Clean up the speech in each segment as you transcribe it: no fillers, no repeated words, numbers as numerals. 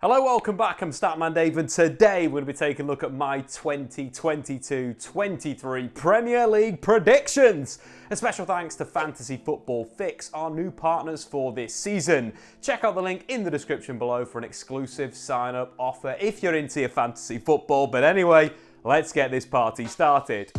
Hello, welcome back. I'm Statman Dave, and today we're going to be taking a look at my 2022-23 Premier League predictions. A special thanks to Fantasy Football Fix, our new partners for this season. Check out the link in the description below for an exclusive sign-up offer if you're into your fantasy football. But anyway, let's get this party started.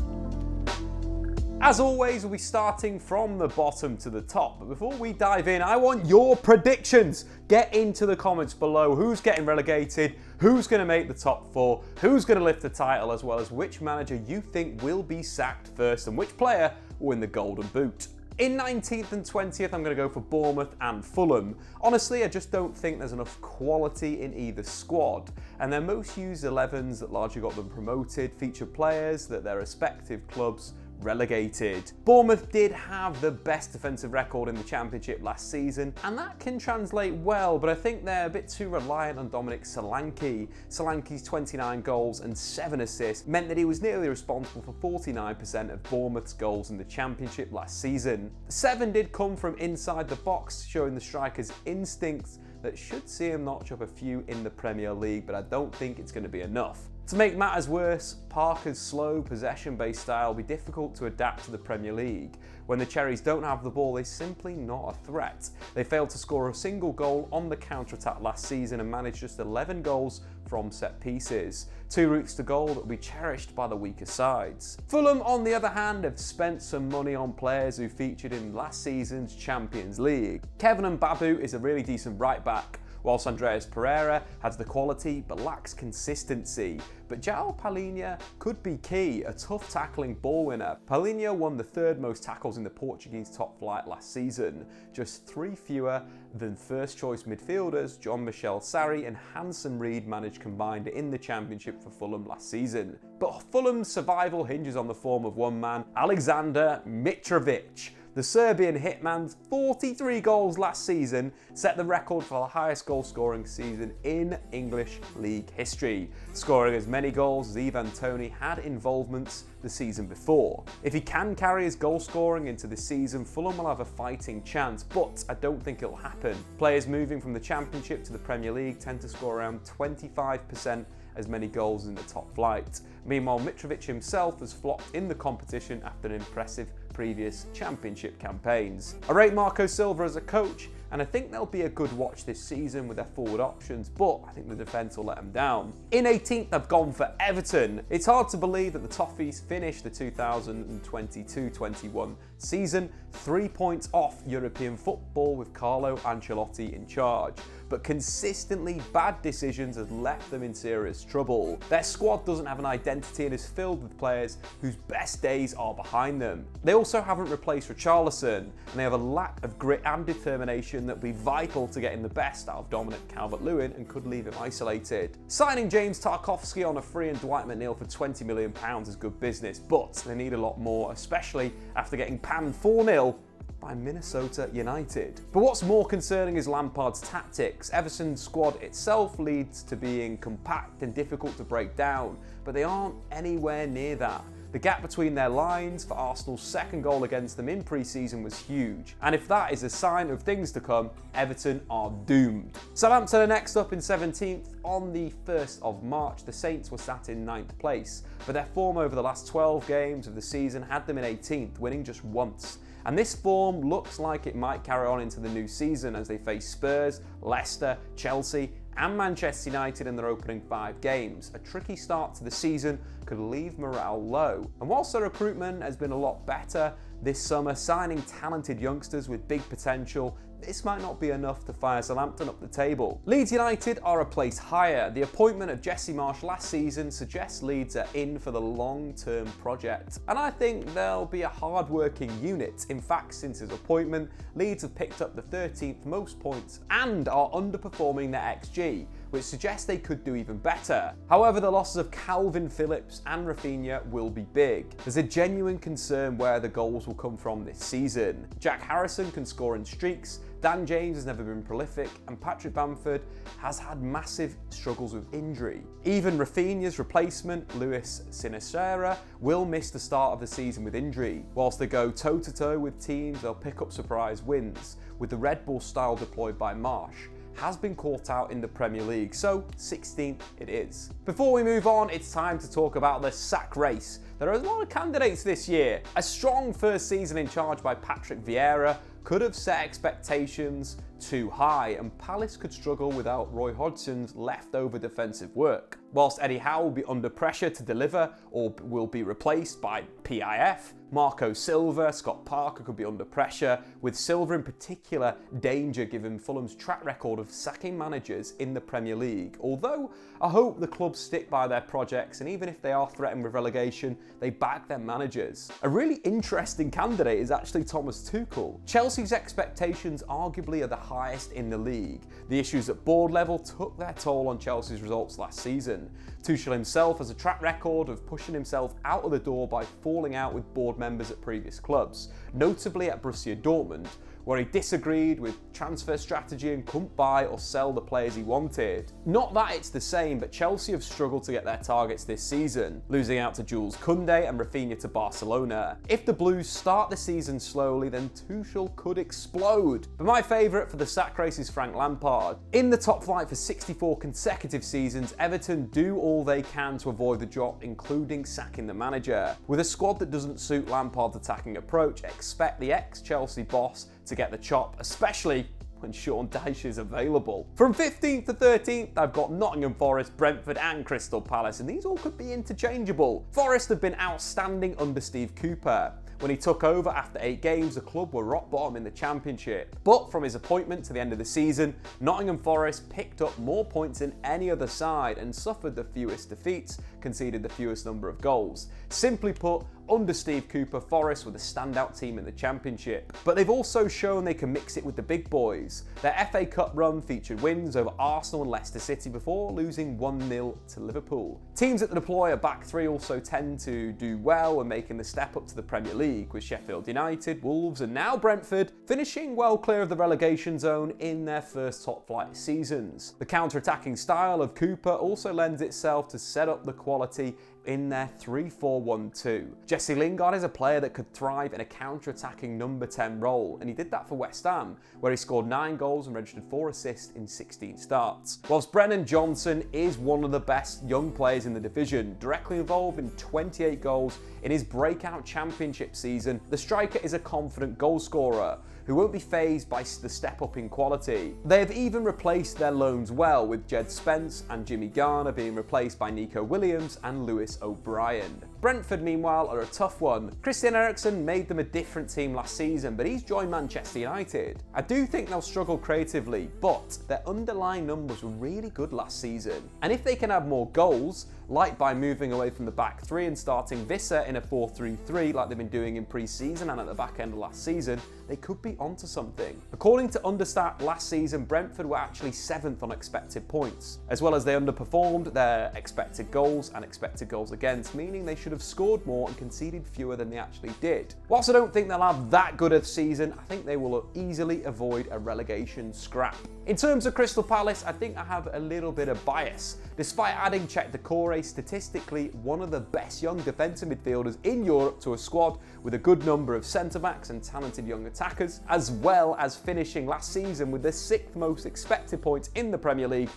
As always, we'll be starting from the bottom to the top. But before we dive in, I want your predictions. Get into the comments below who's getting relegated, who's going to make the top four, who's going to lift the title, as well as which manager you think will be sacked first and which player will win the Golden Boot. In 19th and 20th, I'm going to go for Bournemouth and Fulham. Honestly, I just don't think there's enough quality in either squad. And their most used 11s that largely got them promoted feature players that their respective clubs relegated. Bournemouth did have the best defensive record in the Championship last season, and that can translate well, but I think they're a bit too reliant on Dominic Solanke. Solanke's 29 goals and 7 assists meant that he was nearly responsible for 49% of Bournemouth's goals in the Championship last season. 7 did come from inside the box, showing the striker's instincts that should see him notch up a few in the Premier League, but I don't think it's going to be enough. To make matters worse, Parker's slow possession-based style will be difficult to adapt to the Premier League. When the Cherries don't have the ball, they're simply not a threat. They failed to score a single goal on the counter-attack last season and managed just 11 goals from set pieces. 2 routes to goal that will be cherished by the weaker sides. Fulham, on the other hand, have spent some money on players who featured in last season's Champions League. Kevin Mbabu is a really decent right-back, whilst Andreas Pereira has the quality but lacks consistency. But João Palhinha could be key, a tough tackling ball winner. Palhinha won the 3rd most tackles in the Portuguese top flight last season, just 3 fewer than first choice midfielders Jean-Michel Sarri and Hansen Reed managed combined in the Championship for Fulham last season. But Fulham's survival hinges on the form of one man, Alexander Mitrovic. The Serbian hitman's 43 goals last season set the record for the highest goal-scoring season in English league history, scoring as many goals as Ivan Toney had involvements the season before. If he can carry his goal-scoring into this season, Fulham will have a fighting chance, but I don't think it'll happen. Players moving from the Championship to the Premier League tend to score around 25% as many goals in the top flight. Meanwhile, Mitrovic himself has flopped in the competition after an impressive previous Championship campaigns. I rate Marco Silva as a coach, and I think they'll be a good watch this season with their forward options, but I think the defence will let them down. In 18th, I've gone for Everton. It's hard to believe that the Toffees finished the 2022-21 season 3 points off European football with Carlo Ancelotti in charge, but consistently bad decisions have left them in serious trouble. Their squad doesn't have an identity and is filled with players whose best days are behind them. They also haven't replaced Richarlison, and they have a lack of grit and determination that would be vital to getting the best out of Dominic Calvert-Lewin and could leave him isolated. Signing James Tarkowski on a free and Dwight McNeil for £20 million is good business, but they need a lot more, especially after getting panned 4-0 by Minnesota United. But what's more concerning is Lampard's tactics. Everton's squad itself leads to being compact and difficult to break down, but they aren't anywhere near that. The gap between their lines for Arsenal's 2nd goal against them in pre-season was huge, and if that is a sign of things to come, Everton are doomed. Southampton are next up in 17th. On the 1st of March, the Saints were sat in 9th place, but their form over the last 12 games of the season had them in 18th, winning just once. And this form looks like it might carry on into the new season as they face Spurs, Leicester, Chelsea and Manchester United in their opening 5 games. A tricky start to the season could leave morale low. And whilst their recruitment has been a lot better this summer, signing talented youngsters with big potential, this might not be enough to fire Southampton up the table. Leeds United are a place higher. The appointment of Jesse Marsch last season suggests Leeds are in for the long-term project. And I think they'll be a hard-working unit. In fact, since his appointment, Leeds have picked up the 13th most points and are underperforming their XG, which suggests they could do even better. However, the losses of Calvin Phillips and Rafinha will be big. There's a genuine concern where the goals will come from this season. Jack Harrison can score in streaks, Dan James has never been prolific, and Patrick Bamford has had massive struggles with injury. Even Rafinha's replacement, Luis Sinisterra, will miss the start of the season with injury. Whilst they go toe-to-toe with teams, they'll pick up surprise wins, with the Red Bull style deployed by Marsch. has been caught out in the Premier League, so 16th it is. Before we move on, it's time to talk about the sack race. There are a lot of candidates this year. A strong first season in charge by Patrick Vieira could have set expectations too high, and Palace could struggle without Roy Hodgson's leftover defensive work. Whilst Eddie Howe will be under pressure to deliver or will be replaced by PIF, Marco Silva, Scott Parker could be under pressure, with Silva in particular danger given Fulham's track record of sacking managers in the Premier League. Although I hope the club stick by their projects, and even if they are threatened with relegation, they back their managers. A really interesting candidate is actually Thomas Tuchel. Chelsea's expectations arguably are the highest in the league. The issues at board level took their toll on Chelsea's results last season. Tuchel himself has a track record of pushing himself out of the door by falling out with board members at previous clubs, notably at Borussia Dortmund, where he disagreed with transfer strategy and couldn't buy or sell the players he wanted. Not that it's the same, but Chelsea have struggled to get their targets this season, losing out to Jules Koundé and Rafinha to Barcelona. If the Blues start the season slowly, then Tuchel could explode. But my favourite for the sack race is Frank Lampard. In the top flight for 64 consecutive seasons, Everton do all they can to avoid the drop, including sacking the manager. With a squad that doesn't suit Lampard's attacking approach, expect the ex-Chelsea boss to get the chop, especially when Sean Dyche is available. From 15th to 13th, I've got Nottingham Forest, Brentford and Crystal Palace, and these all could be interchangeable. Forest have been outstanding under Steve Cooper. When he took over after 8 games, the club were rock bottom in the Championship. But from his appointment to the end of the season, Nottingham Forest picked up more points than any other side and suffered the fewest defeats, conceded the fewest number of goals. Simply put, under Steve Cooper, Forest were the standout team in the Championship. But they've also shown they can mix it with the big boys. Their FA Cup run featured wins over Arsenal and Leicester City before losing 1-0 to Liverpool. Teams that deploy a back three also tend to do well when making the step up to the Premier League, with Sheffield United, Wolves and now Brentford finishing well clear of the relegation zone in their first top flight seasons. The counter-attacking style of Cooper also lends itself to set up the quality in their 3-4-1-2. Jesse Lingard is a player that could thrive in a counter-attacking number 10 role, and he did that for West Ham, where he scored 9 goals and registered 4 assists in 16 starts. Whilst Brennan Johnson is one of the best young players in the division, directly involved in 28 goals in his breakout Championship season, the striker is a confident goalscorer who won't be fazed by the step up in quality. They have even replaced their loans well, with Jed Spence and Jimmy Garner being replaced by Nico Williams and Lewis O'Brien. Brentford, meanwhile, are a tough one. Christian Eriksen made them a different team last season, but he's joined Manchester United. I do think they'll struggle creatively, but their underlying numbers were really good last season. And if they can add more goals, like by moving away from the back three and starting Visser in a 4-3-3 like they've been doing in pre-season and at the back end of last season, they could be onto something. According to Understat, last season Brentford were actually 7th on expected points, as well as they underperformed their expected goals and expected goals against, meaning they should have scored more and conceded fewer than they actually did. Whilst I don't think they'll have that good a season, I think they will easily avoid a relegation scrap. In terms of Crystal Palace, I think I have a little bit of bias. Despite adding Czech Decore, statistically one of the best young defensive midfielders in Europe to a squad with a good number of centre-backs and talented young attackers, as well as finishing last season with the 6th most expected points in the Premier League,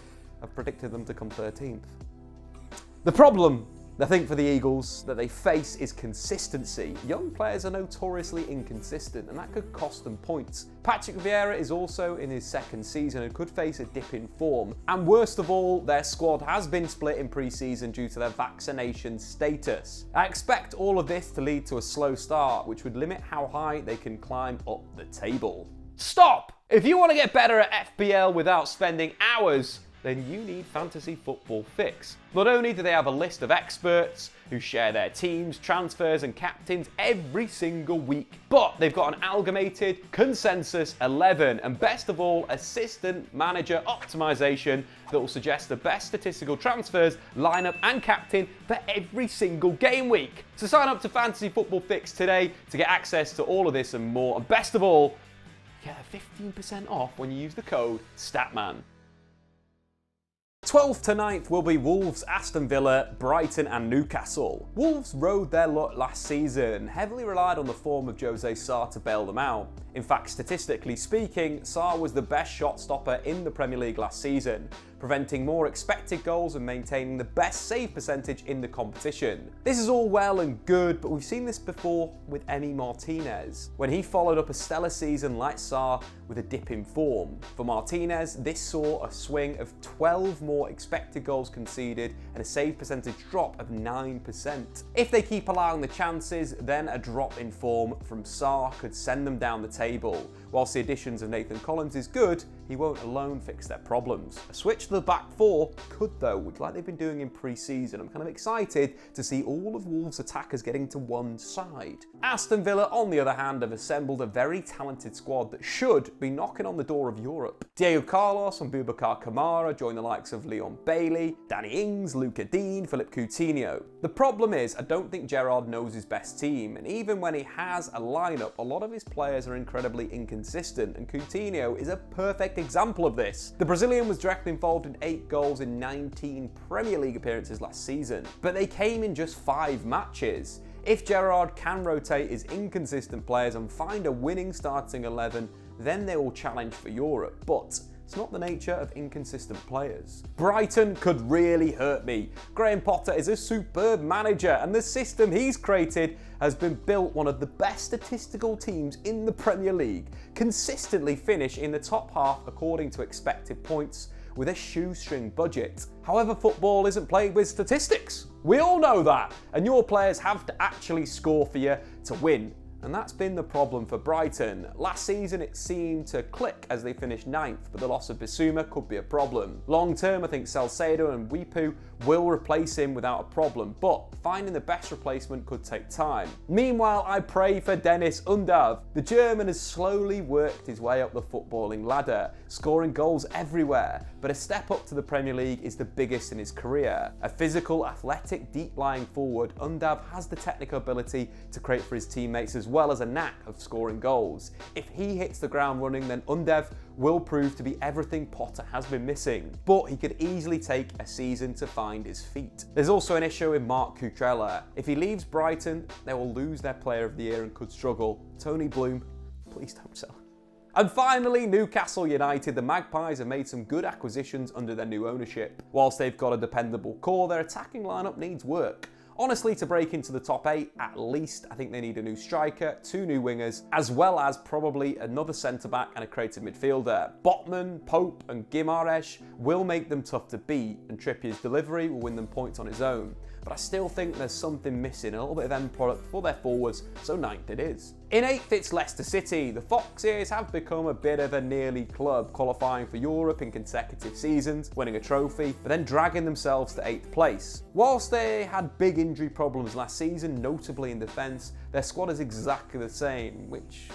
I've predicted them to come 13th. The problem, I think, for the Eagles that they face is consistency. Young players are notoriously inconsistent, and that could cost them points. Patrick Vieira is also in his 2nd season and could face a dip in form. And worst of all, their squad has been split in pre-season due to their vaccination status. I expect all of this to lead to a slow start, which would limit how high they can climb up the table. Stop! If you want to get better at FPL without spending hours, then you need Fantasy Football Fix. Not only do they have a list of experts who share their teams, transfers and captains every single week, but they've got an amalgamated consensus 11 and best of all, assistant manager optimization that will suggest the best statistical transfers, lineup and captain for every single game week. So sign up to Fantasy Football Fix today to get access to all of this and more. And best of all, get a 15% off when you use the code STATMAN. 12th to 9th will be Wolves, Aston Villa, Brighton and Newcastle. Wolves rode their luck last season and heavily relied on the form of Jose Sarr to bail them out. In fact, statistically speaking, Sarr was the best shot stopper in the Premier League last season, preventing more expected goals and maintaining the best save percentage in the competition. This is all well and good, but we've seen this before with Emi Martinez, when he followed up a stellar season like Sarr with a dip in form. For Martinez, this saw a swing of 12 more expected goals conceded and a save percentage drop of 9%. If they keep allowing the chances, then a drop in form from Sarr could send them down the table. Whilst the additions of Nathan Collins is good, he won't alone fix their problems. A switch to the back four could though, like they've been doing in pre-season. I'm kind of excited to see all of Wolves' attackers getting to one side. Aston Villa, on the other hand, have assembled a very talented squad that should be knocking on the door of Europe. Diego Carlos and Boubacar Kamara join the likes of Leon Bailey, Danny Ings, Luca Dean, Philippe Coutinho. The problem is, I don't think Gerrard knows his best team, and even when he has a lineup, a lot of his players are incredibly inconsistent, and Coutinho is a perfect example of this. The Brazilian was directly involved in 8 goals in 19 Premier League appearances last season, but they came in just 5 matches. If Gerrard can rotate his inconsistent players and find a winning starting 11, then they will challenge for Europe, but it's not the nature of inconsistent players. Brighton could really hurt me. Graham Potter is a superb manager, and the system he's created has been built one of the best statistical teams in the Premier League, consistently finish in the top half according to expected points with a shoestring budget. However, football isn't played with statistics. We all know that, and your players have to actually score for you to win. And that's been the problem for Brighton. Last season it seemed to click as they finished 9th, but the loss of Bissouma could be a problem. Long term, I think Salcedo and Wipu will replace him without a problem, but finding the best replacement could take time. Meanwhile, I pray for Dennis Undav. The German has slowly worked his way up the footballing ladder, scoring goals everywhere, but a step up to the Premier League is the biggest in his career. A physical, athletic, deep-lying forward, Undav has the technical ability to create for his teammates as well as a knack of scoring goals. If he hits the ground running, then Undav will prove to be everything Potter has been missing, but he could easily take a season to find his feet. There's also an issue with Marc Cucurella. If he leaves Brighton, they will lose their player of the year and could struggle. Tony Bloom, please don't sell. And finally, Newcastle United. The Magpies have made some good acquisitions under their new ownership. Whilst they've got a dependable core, their attacking lineup needs work. Honestly, to break into the top 8, at least, I think they need a new striker, 2 new wingers, as well as probably another centre-back and a creative midfielder. Botman, Pope and Guimaraes will make them tough to beat, and Trippier's delivery will win them points on his own. But I still think there's something missing, a little bit of end product for their forwards, so 9th it is. In 8th, it's Leicester City. The Foxes have become a bit of a nearly club, qualifying for Europe in consecutive seasons, winning a trophy, but then dragging themselves to 8th place. Whilst they had big injury problems last season, notably in defence, their squad is exactly the same, which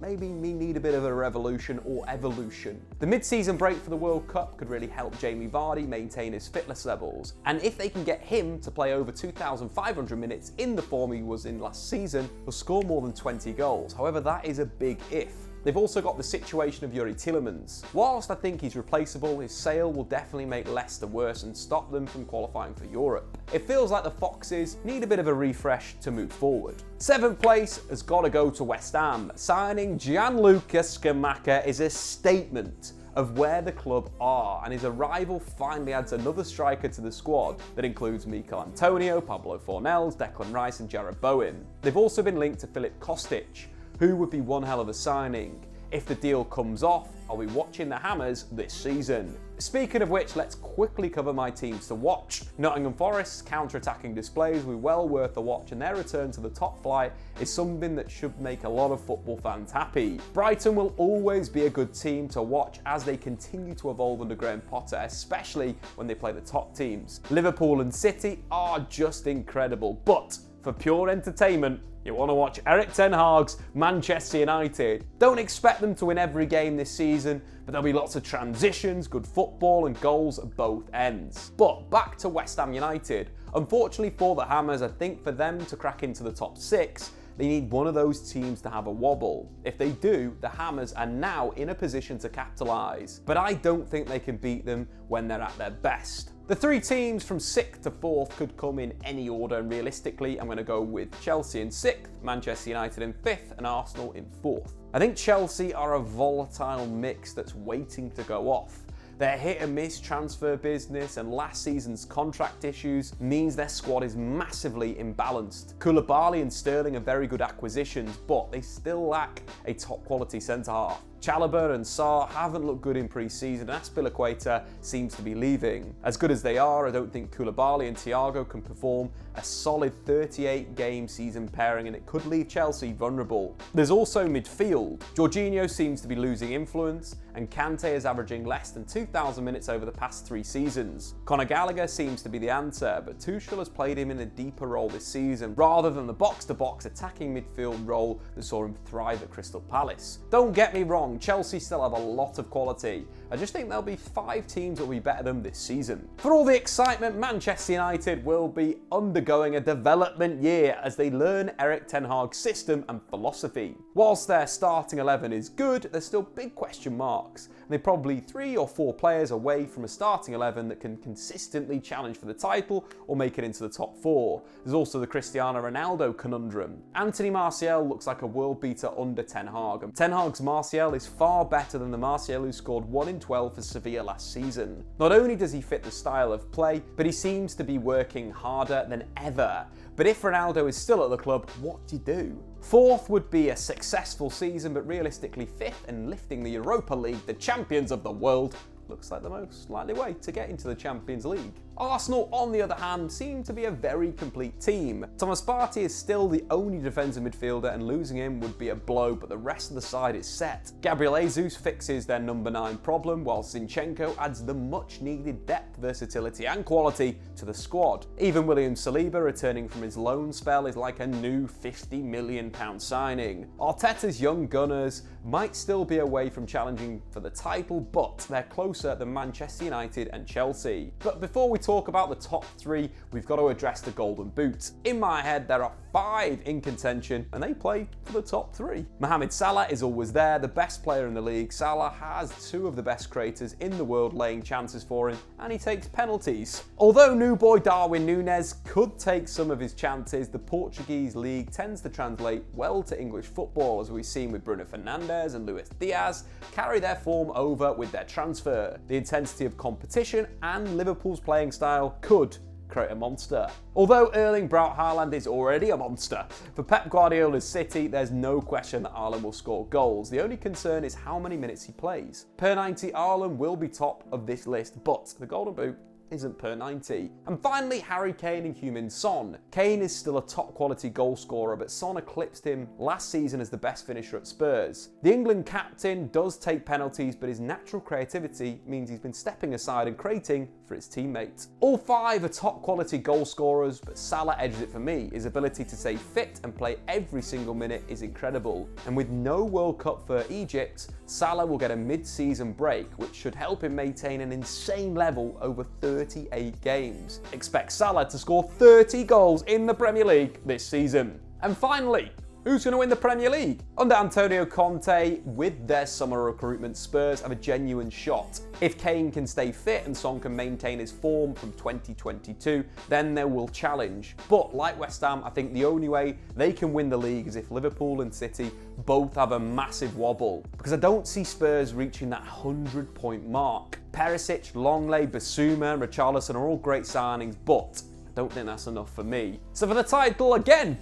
maybe need a bit of a revolution or evolution. The mid-season break for the World Cup could really help Jamie Vardy maintain his fitness levels, and if they can get him to play over 2,500 minutes in the form he was in last season, he'll score more than 20 goals. However, that is a big if. They've also got the situation of Yuri Tielemans. Whilst I think he's replaceable, his sale will definitely make Leicester worse and stop them from qualifying for Europe. It feels like the Foxes need a bit of a refresh to move forward. 7th place has got to go to West Ham. Signing Gianluca Scamacca is a statement of where the club are, and his arrival finally adds another striker to the squad that includes Mikel Antonio, Pablo Fornells, Declan Rice and Jarrod Bowen. They've also been linked to Filip Kostic, who would be one hell of a signing. If the deal comes off, I'll be watching the Hammers this season. Speaking of which, let's quickly cover my teams to watch. Nottingham Forest's counter-attacking displays will be well worth a watch, and their return to the top flight is something that should make a lot of football fans happy. Brighton will always be a good team to watch as they continue to evolve under Graham Potter, especially when they play the top teams. Liverpool and City are just incredible, but for pure entertainment, you want to watch Erik ten Hag's Manchester United. Don't expect them to win every game this season, but there'll be lots of transitions, good football and goals at both ends. But back to West Ham United. Unfortunately for the Hammers, I think for them to crack into the top 6, they need one of those teams to have a wobble. If they do, the Hammers are now in a position to capitalise. But I don't think they can beat them when they're at their best. The 3 teams from 6th to 4th could come in any order, and realistically I'm going to go with Chelsea in 6th, Manchester United in 5th and Arsenal in 4th. I think Chelsea are a volatile mix that's waiting to go off. Their hit and miss transfer business and last season's contract issues means their squad is massively imbalanced. Koulibaly and Sterling are very good acquisitions, but they still lack a top quality centre half. Chalobah and Sarr haven't looked good in pre-season, and Azpilicueta seems to be leaving. As good as they are, I don't think Koulibaly and Thiago can perform a solid 38-game season pairing, and it could leave Chelsea vulnerable. There's also midfield. Jorginho seems to be losing influence, and Kante is averaging less than 2,000 minutes over the past 3 seasons. Conor Gallagher seems to be the answer, but Tuchel has played him in a deeper role this season, rather than the box-to-box attacking midfield role that saw him thrive at Crystal Palace. Don't get me wrong, Chelsea still have a lot of quality. I just think there'll be 5 teams that will be better than this season. For all the excitement, Manchester United will be undergoing a development year as they learn Erik ten Hag's system and philosophy. Whilst their starting 11 is good, there's still big question marks. They're probably 3 or 4 players away from a starting 11 that can consistently challenge for the title or make it into the top 4. There's also the Cristiano Ronaldo conundrum. Anthony Martial looks like a world beater under Ten Hag, and Ten Hag's Martial is far better than the Martial who scored 1 in 12 for Sevilla last season. Not only does he fit the style of play, but he seems to be working harder than ever. But if Ronaldo is still at the club, what do you do? 4th would be a successful season, but realistically 5th and lifting the Europa League, the champions of the world, looks like the most likely way to get into the Champions League. Arsenal, on the other hand, seem to be a very complete team. Thomas Partey is still the only defensive midfielder, and losing him would be a blow, but the rest of the side is set. Gabriel Jesus fixes their number 9 problem, while Zinchenko adds the much needed depth, versatility and quality to the squad. Even William Saliba returning from his loan spell is like a new £50 million signing. Arteta's young gunners might still be away from challenging for the title, but they're closer than Manchester United and Chelsea. But before we talk about the top 3, we've got to address the Golden Boot. In my head, there are 5 in contention, and they play for the top 3. Mohamed Salah is always there, the best player in the league. Salah has 2 of the best creators in the world laying chances for him, and he takes penalties. Although new boy Darwin Núñez could take some of his chances, the Portuguese league tends to translate well to English football, as we've seen with Bruno Fernandes and Luis Diaz carry their form over with their transfer. The intensity of competition and Liverpool's playing style could create a monster. Although Erling Braut Haaland is already a monster, for Pep Guardiola's City, there's no question that Haaland will score goals. The only concern is how many minutes he plays. Per 90, Haaland will be top of this list, but the Golden Boot isn't per 90. And finally, Harry Kane and Heung-min Son. Kane is still a top quality goal scorer, but Son eclipsed him last season as the best finisher at Spurs. The England captain does take penalties, but his natural creativity means he's been stepping aside and creating for his teammates. All 5 are top quality goal scorers, but Salah edges it for me. His ability to stay fit and play every single minute is incredible. And with no World Cup for Egypt, Salah will get a mid-season break, which should help him maintain an insane level over 38 games. Expect Salah to score 30 goals in the Premier League this season. And finally, who's going to win the Premier League? Under Antonio Conte, with their summer recruitment, Spurs have a genuine shot. If Kane can stay fit and Son can maintain his form from 2022, then they will challenge. But like West Ham, I think the only way they can win the league is if Liverpool and City both have a massive wobble, because I don't see Spurs reaching that 100-point mark. Perisic, Longley, Basuma and Richarlison are all great signings, but I don't think that's enough for me. So for the title again,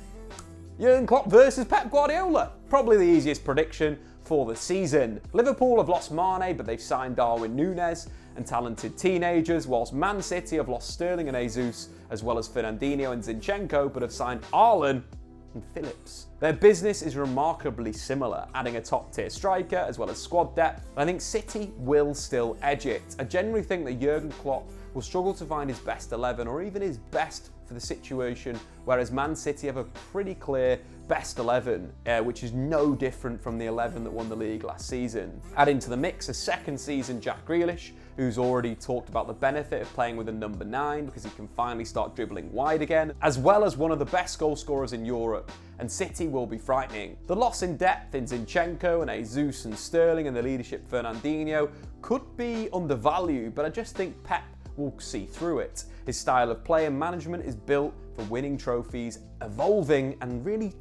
Jurgen Klopp versus Pep Guardiola. Probably the easiest prediction for the season. Liverpool have lost Mane, but they've signed Darwin Núñez and talented teenagers, whilst Man City have lost Sterling and Jesus, as well as Fernandinho and Zinchenko, but have signed Haaland and Phillips. Their business is remarkably similar, adding a top-tier striker as well as squad depth. I think City will still edge it. I generally think that Jurgen Klopp will struggle to find his best 11 or even his best for the situation, whereas Man City have a pretty clear best 11, which is no different from the 11 that won the league last season. Add into the mix a second season Jack Grealish, who's already talked about the benefit of playing with a number 9 because he can finally start dribbling wide again, as well as one of the best goal scorers in Europe, and City will be frightening. The loss in depth in Zinchenko and Jesus and Sterling and the leadership Fernandinho could be undervalued, but I just think Pep will see through it. His style of play and management is built for winning trophies, evolving and really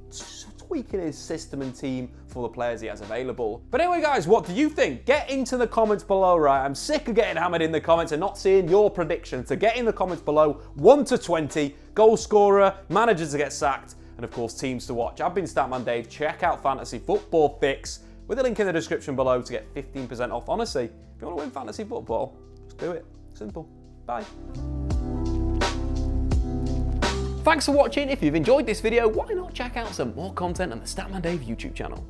tweaking his system and team for the players he has available. But anyway guys, what do you think? Get into the comments below, right? I'm sick of getting hammered in the comments and not seeing your predictions. So get in the comments below, 1 to 20, goal scorer, managers to get sacked, and of course teams to watch. I've been Statman Dave. Check out Fantasy Football Fix with a link in the description below to get 15% off. Honestly, if you want to win fantasy football, just do it. Simple. Bye. Thanks for watching. If you've enjoyed this video, why not check out some more content on the Statman Dave YouTube channel.